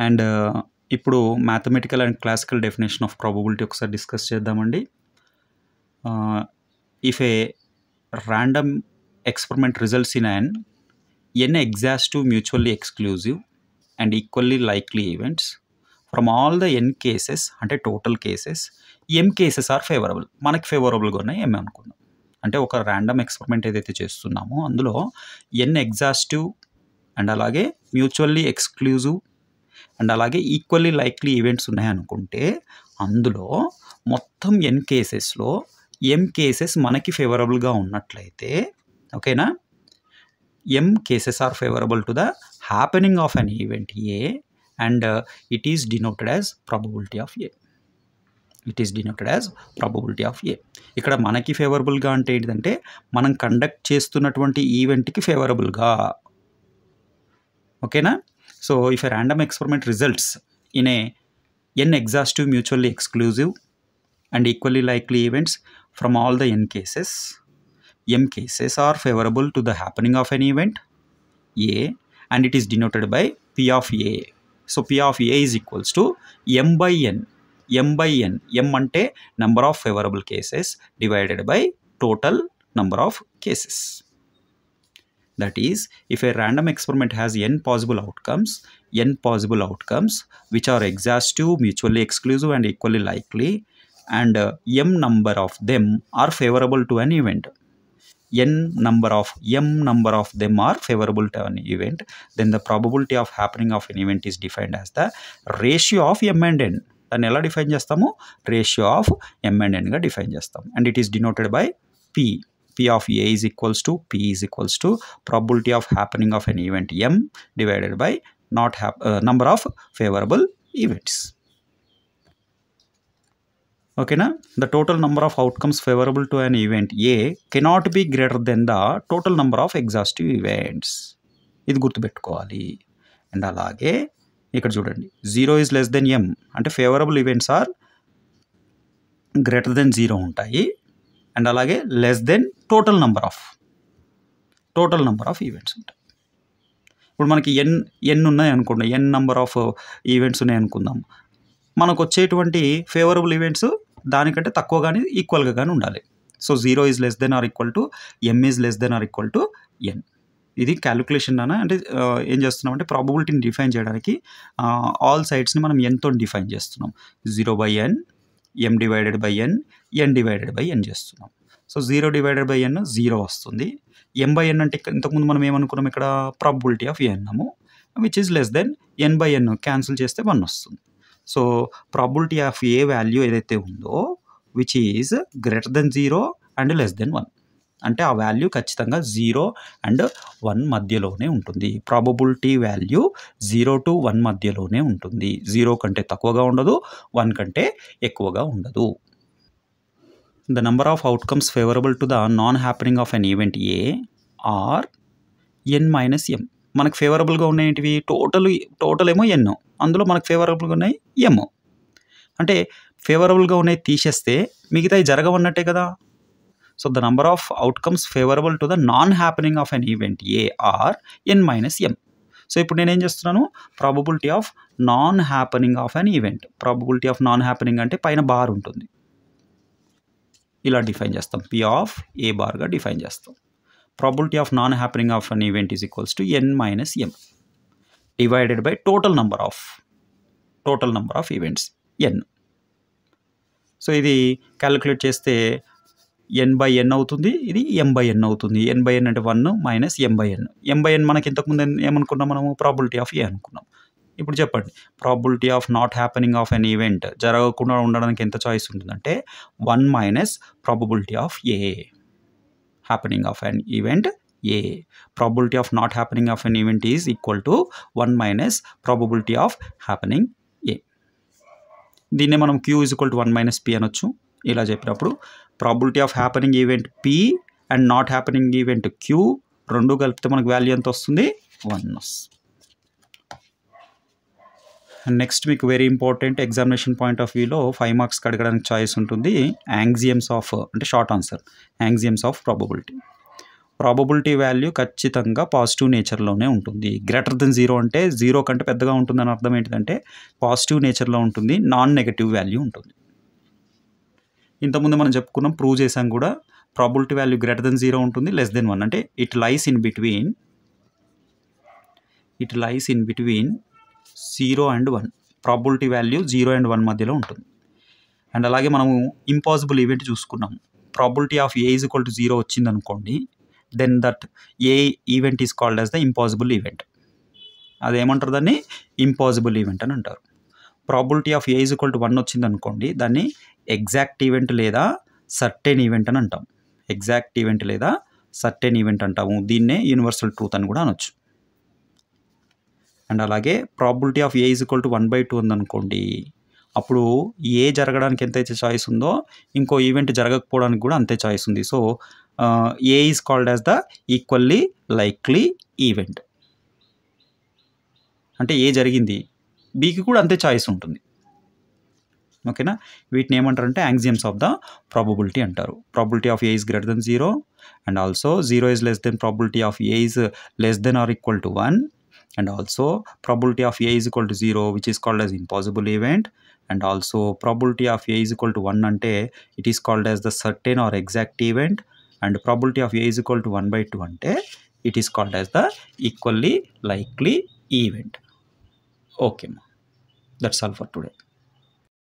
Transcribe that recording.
And ఇప్పుడు mathematical and classical definition of probability ఒకసారి discuss చేద్దామండి. If A random experiment results in n exhaustive mutually exclusive and equally likely events from all the n cases అంటే total cases m cases are favourable. మనకి ఫేవరబుల్గా ఉన్నాయి m అనుకుందాం. అంటే ఒక random experiment ఏదైతే చేస్తున్నామో అందులో n ఎగ్జాస్టివ్ అండ్ అలాగే మ్యూచువల్లీ ఎక్స్క్లూజివ్ అండ్ అలాగే ఈక్వల్లీ లైక్లీ ఈవెంట్స్ ఉన్నాయనుకుంటే అందులో మొత్తం n కేసెస్లో m కేసెస్ మనకి ఫేవరబుల్గా ఉన్నట్లయితే ఓకేనా, m cases are favorable to the happening of an event A and it is denoted as probability of A. It is denoted as probability of A. ఇక్కడ మనకి ఫేవరబుల్గా అంటే ఏంటంటే మనం కండక్ట్ చేస్తున్నటువంటి ఈవెంట్కి ఫేవరబుల్గా. ఓకేనా. So if a random experiment results in a n exhaustive mutually exclusive and equally likely events from all the n cases, m cases are favorable to the happening of an event A and it is denoted by P of A. So P of A is equals to m by n. m by n. m ante number of favorable cases divided by total number of cases. That is, if a random experiment has n possible outcomes which are exhaustive, mutually exclusive and equally likely, and m number of them are favorable to an event, m number of them are favorable to an event, then the probability of happening of an event is defined as the ratio of m and n. దాన్ని ఎలా define చేస్తాము? Ratio of m and n గా define చేస్తాం. And it is denoted by p. p of a is equals to p is equals to probability of happening of an event m divided by number of favorable events. ఓకేనా. The total number of outcomes favourable to an event A cannot be greater than the total number of exhaustive events. ఇది గుర్తుపెట్టుకోవాలి. And అలాగే ఇక్కడ చూడండి, 0 is less than m అంటే favourable events are greater than 0 ఉంటాయి. And అలాగే less than total number of events ఉంటాయి. ఇప్పుడు మనకి n ఉన్నాయి అనుకోండి, n నెంబర్ ఆఫ్ ఈవెంట్స్ ఉన్నాయి అనుకుందాం. మనకు వచ్చేటువంటి ఫేవరబుల్ ఈవెంట్స్ దానికంటే తక్కువ కానీ ఈక్వల్గా కానీ ఉండాలి. So 0 is less than or equal to m is less than or equal to n. ఇది క్యాలిక్యులేషన్ అంటే ఏం చేస్తున్నాం అంటే ప్రాబబిలిటీని డిఫైన్ చేయడానికి ఆల్ సైడ్స్ని మనం nతో డిఫైన్ చేస్తున్నాం. 0 by n, m divided by n, n divided by n చేస్తున్నాం. సో 0 డివైడెడ్ బై n 0 వస్తుంది. m బై n అంటే ఇంతకుముందు మనం ఏమనుకున్నాం, ఇక్కడ ప్రాబబిలిటీ ఆఫ్ a అన్నాము, which is less then n by n cancel చేస్తే 1 వస్తుంది. So probability of A value ఏదైతే ఉందో which is greater than 0 and less than 1 అంటే ఆ వాల్యూ ఖచ్చితంగా 0 అండ్ 1 మధ్యలోనే ఉంటుంది. ప్రాబబిలిటీ వాల్యూ 0 to 1 మధ్యలోనే ఉంటుంది. 0 కంటే తక్కువగా ఉండదు, 1 కంటే ఎక్కువగా ఉండదు. The number of outcomes favourable to the non happening of an event A are n minus m. మనకు ఫేవరబుల్గా ఉన్నాయేంటివి? టోటల్ ఏమో n, అందులో మనకు ఫేవరబుల్గా ఉన్నాయి m. అంటే ఫేవరబుల్గా ఉన్నాయి తీసేస్తే మిగతాయి జరగవన్నట్టే కదా. So the number of outcomes favourable to the non happening of an event A are n minus m. So ఇప్పుడు నేనేం చేస్తున్నాను, probability of non happening of an event. Probability of non happening అంటే పైన బార్ ఉంటుంది, ఇలా define చేస్తాం. p ఆఫ్ a బార్గా డిఫైన్ చేస్తాం. probability of non-happening of an event is equals to n minus m divided by total number of events n. So ఇది calculate చేస్తే n బై n అవుతుంది, ఇది m బై n అవుతుంది. n by n అంటే 1 minus m by n. m by n మనకి ఇంతకుముందు ఏమనుకున్నాం మనము? ప్రాబబిలిటీ ఆఫ్ a అనుకున్నాం. ఇప్పుడు చెప్పండి, probability of not happening of an event, జరగకుండా ఉండడానికి ఎంత చాయిస్ ఉంటుందంటే 1 minus probability of a. happening of an event A. Probability of not happening of an event is equal to 1 minus probability of happening A. దీన్నే మనం Q is equal to 1 minus P అనొచ్చు. ఇలా చెప్పినప్పుడు probability of happening event P and not happening event Q రెండు కలిపితే మనకు value ఎంత వస్తుంది? 1. నెక్స్ట్ మీకు very important examination point of వ్యూలో 5 మార్క్స్కి అడగడానికి చాయిస్ ఉంటుంది. యాంగ్జియమ్స్ ఆఫ్ అంటే short answer, axioms of probability. Probability value ఖచ్చితంగా పాజిటివ్ నేచర్లోనే ఉంటుంది. గ్రేటర్ దెన్ 0 అంటే 0 కంటే పెద్దగా ఉంటుందని అర్థం ఏంటిదంటే పాజిటివ్ నేచర్లో ఉంటుంది, నాన్ నెగటివ్ వాల్యూ ఉంటుంది. ఇంతకుముందు మనం చెప్పుకున్నాం, ప్రూవ్ చేసాం కూడా. ప్రాబబిలిటీ వాల్యూ గ్రేటర్ దెన్ 0 ఉంటుంది, లెస్ దెన్ 1 అంటే it lies in between 0 and 1. Probability value 0 and 1 మధ్యలో ఉంటుంది. అండ్ అలాగే మనము ఇంపాసిబుల్ ఈవెంట్ చూసుకున్నాం. Probability of A is equal to 0 వచ్చిందనుకోండి, then that A event is called as the impossible event. అదేమంటారు, దాన్ని ఇంపాసిబుల్ ఈవెంట్ అని అంటారు. Probability of A is equal to 1 వచ్చిందనుకోండి, దాన్ని ఎగ్జాక్ట్ ఈవెంట్ లేదా సర్టెన్ ఈవెంట్ అని అంటాం. ఎగ్జాక్ట్ ఈవెంట్ లేదా సర్టెన్ ఈవెంట్ అంటాము. దీన్నే యూనివర్సల్ ట్రూత్ అని కూడా అనొచ్చు. అండ్ అలాగే probability of A is equal to 1/2 ఉందనుకోండి, అప్పుడు ఏ జరగడానికి ఎంతైతే చాయిస్ ఉందో ఇంకో ఈవెంట్ జరగకపోవడానికి కూడా అంతే చాయిస్ ఉంది. So A is called as the equally likely event. అంటే ఏ జరిగింది, బీకి కూడా అంతే చాయిస్ ఉంటుంది. ఓకేనా? వీటిని ఏమంటారంటే యాక్సియమ్స్ ఆఫ్ ద ప్రాబబిలిటీ అంటారు. Probability of A is greater than 0 and also 0 is less than probability of A is less than or equal to 1 and also probability of a is equal to 0 which is called as impossible event, and also probability of a is equal to 1 ante it is called as the certain or exact event, and probability of a is equal to 1/2 ante it is called as the equally likely event. Okay, that's all for today.